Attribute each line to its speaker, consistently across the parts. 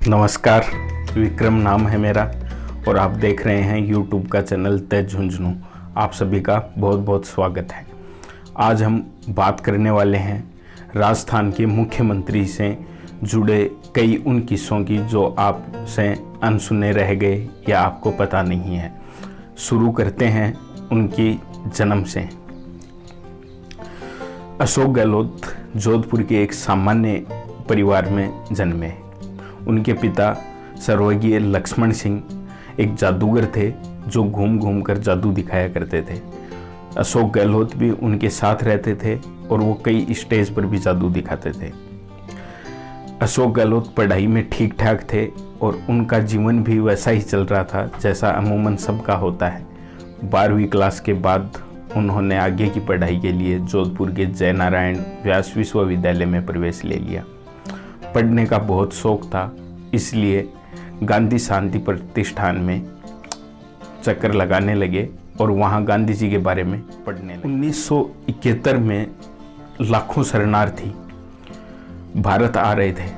Speaker 1: नमस्कार, विक्रम नाम है मेरा और आप देख रहे हैं यूट्यूब का चैनल तेज झुंझुनू। आप सभी का बहुत बहुत स्वागत है। आज हम बात करने वाले हैं राजस्थान के मुख्यमंत्री से जुड़े कई उन किस्सों की जो आपसे अनसुने रह गए या आपको पता नहीं है। शुरू करते हैं उनकी जन्म से। अशोक गहलोत जोधपुर के एक सामान्य परिवार में जन्मे। उनके पिता स्वर्गीय लक्ष्मण सिंह एक जादूगर थे जो घूम घूम कर जादू दिखाया करते थे। अशोक गहलोत भी उनके साथ रहते थे और वो कई स्टेज पर भी जादू दिखाते थे। अशोक गहलोत पढ़ाई में ठीक ठाक थे और उनका जीवन भी वैसा ही चल रहा था जैसा अमूमन सबका होता है। 12वीं क्लास के बाद उन्होंने आगे की पढ़ाई के लिए जोधपुर के जय नारायण व्यास विश्वविद्यालय में प्रवेश ले लिया। पढ़ने का बहुत शौक था, इसलिए गांधी शांति प्रतिष्ठान में चक्कर लगाने लगे और वहाँ गांधी जी के बारे में पढ़ने लगे। 1971 में लाखों शरणार्थी भारत आ रहे थे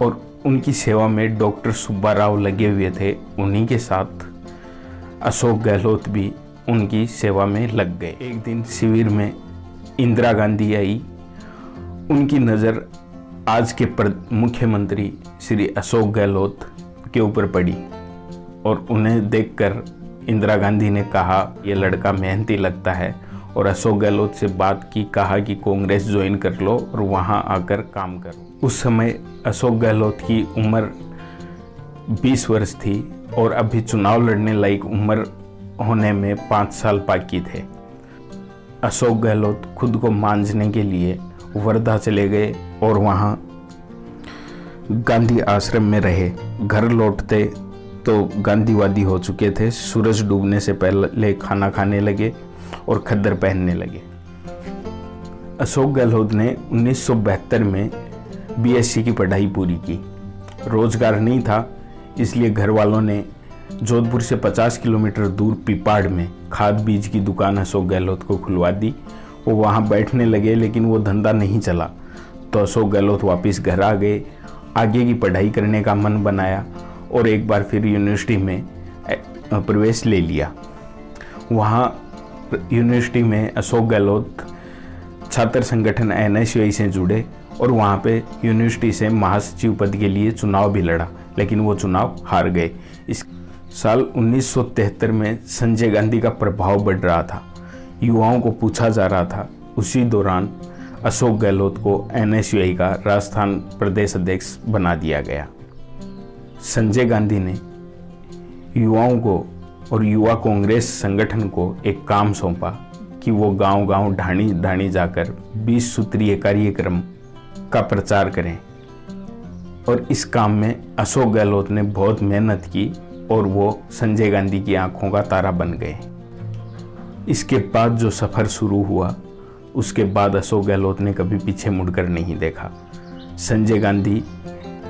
Speaker 1: और उनकी सेवा में डॉक्टर सुब्बा राव लगे हुए थे। उन्हीं के साथ अशोक गहलोत भी उनकी सेवा में लग गए। एक दिन शिविर में इंदिरा गांधी आई। उनकी नज़र आज के मुख्यमंत्री श्री अशोक गहलोत के ऊपर पड़ी और उन्हें देखकर इंदिरा गांधी ने कहा, ये लड़का मेहनती लगता है, और अशोक गहलोत से बात की, कहा कि कांग्रेस ज्वाइन कर लो और वहां आकर काम करो। उस समय अशोक गहलोत की उम्र 20 वर्ष थी और अभी चुनाव लड़ने लायक उम्र होने में 5 साल बाकी थे। अशोक गहलोत खुद को मांझने के लिए वर्धा चले गए और वहाँ गांधी आश्रम में रहे। घर लौटते तो गांधीवादी हो चुके थे। सूरज डूबने से पहले खाना खाने लगे और खद्दर पहनने लगे। अशोक गहलोत ने 1972 में बीएससी की पढ़ाई पूरी की। रोजगार नहीं था, इसलिए घर वालों ने जोधपुर से 50 किलोमीटर दूर पिपाड़ में खाद बीज की दुकान अशोक गहलोत को खुलवा दी। वो वहाँ बैठने लगे, लेकिन वो धंधा नहीं चला तो अशोक गहलोत वापस घर आ गए। आगे की पढ़ाई करने का मन बनाया और एक बार फिर यूनिवर्सिटी में प्रवेश ले लिया। वहाँ यूनिवर्सिटी में अशोक गहलोत छात्र संगठन एनएसयूआई से जुड़े और वहाँ पे यूनिवर्सिटी से महासचिव पद के लिए चुनाव भी लड़ा, लेकिन वो चुनाव हार गए। इस साल 1973 में संजय गांधी का प्रभाव बढ़ रहा था, युवाओं को पूछा जा रहा था। उसी दौरान अशोक गहलोत को एनएसयूआई का राजस्थान प्रदेश अध्यक्ष बना दिया गया। संजय गांधी ने युवाओं को और युवा कांग्रेस संगठन को एक काम सौंपा कि वो गांव-गांव ढाणी जाकर 20 सूत्रीय कार्यक्रम का प्रचार करें, और इस काम में अशोक गहलोत ने बहुत मेहनत की और वो संजय गांधी की आंखों का तारा बन गए। इसके बाद जो सफ़र शुरू हुआ, उसके बाद अशोक गहलोत ने कभी पीछे मुड़कर नहीं देखा। संजय गांधी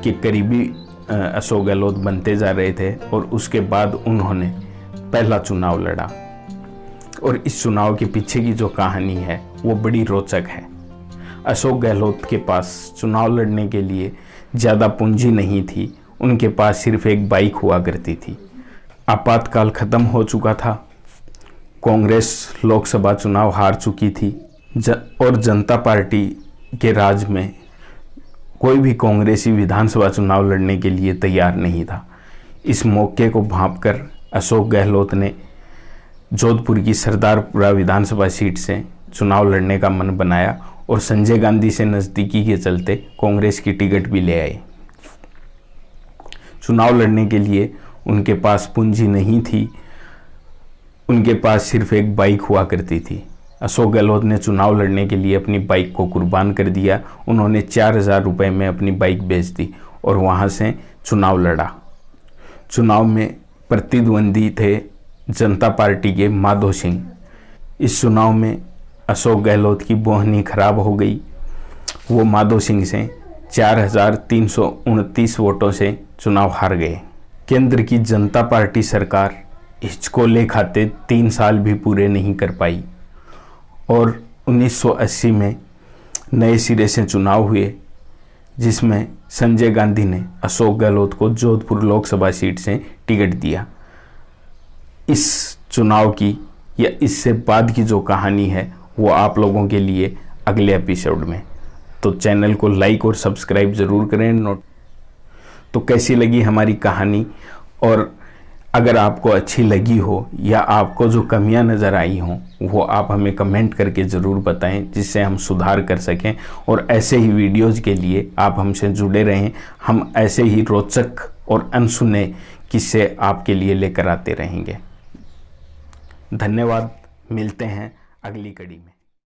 Speaker 1: के करीबी अशोक गहलोत बनते जा रहे थे और उसके बाद उन्होंने पहला चुनाव लड़ा, और इस चुनाव के पीछे की जो कहानी है वो बड़ी रोचक है। अशोक गहलोत के पास चुनाव लड़ने के लिए ज़्यादा पूंजी नहीं थी। उनके पास सिर्फ एक बाइक हुआ करती थी। आपातकाल खत्म हो चुका था, कांग्रेस लोकसभा चुनाव हार चुकी थी और जनता पार्टी के राज में कोई भी कांग्रेसी विधानसभा चुनाव लड़ने के लिए तैयार नहीं था। इस मौके को भांपकर अशोक गहलोत ने जोधपुर की सरदारपुरा विधानसभा सीट से चुनाव लड़ने का मन बनाया और संजय गांधी से नज़दीकी के चलते कांग्रेस की टिकट भी ले आए। चुनाव लड़ने के लिए उनके पास पूंजी नहीं थी, उनके पास सिर्फ एक बाइक हुआ करती थी। अशोक गहलोत ने चुनाव लड़ने के लिए अपनी बाइक को कुर्बान कर दिया। उन्होंने 4000 रुपये में अपनी बाइक बेच दी और वहाँ से चुनाव लड़ा। चुनाव में प्रतिद्वंदी थे जनता पार्टी के माधो सिंह। इस चुनाव में अशोक गहलोत की बोहनी खराब हो गई। वो माधो सिंह से 4329 वोटों से चुनाव हार गए। केंद्र की जनता पार्टी सरकार हिचकोले खाते 3 साल भी पूरे नहीं कर पाई और 1980 में नए सिरे से चुनाव हुए, जिसमें संजय गांधी ने अशोक गहलोत को जोधपुर लोकसभा सीट से टिकट दिया। इस चुनाव की या इससे बाद की जो कहानी है वो आप लोगों के लिए अगले एपिसोड में। तो चैनल को लाइक और सब्सक्राइब ज़रूर करें। तो कैसी लगी हमारी कहानी, और अगर आपको अच्छी लगी हो या आपको जो कमियां नज़र आई हों वो आप हमें कमेंट करके ज़रूर बताएं, जिससे हम सुधार कर सकें। और ऐसे ही वीडियोज़ के लिए आप हमसे जुड़े रहें। हम ऐसे ही रोचक और अनसुने किस्से आपके लिए लेकर आते रहेंगे। धन्यवाद। मिलते हैं अगली कड़ी में।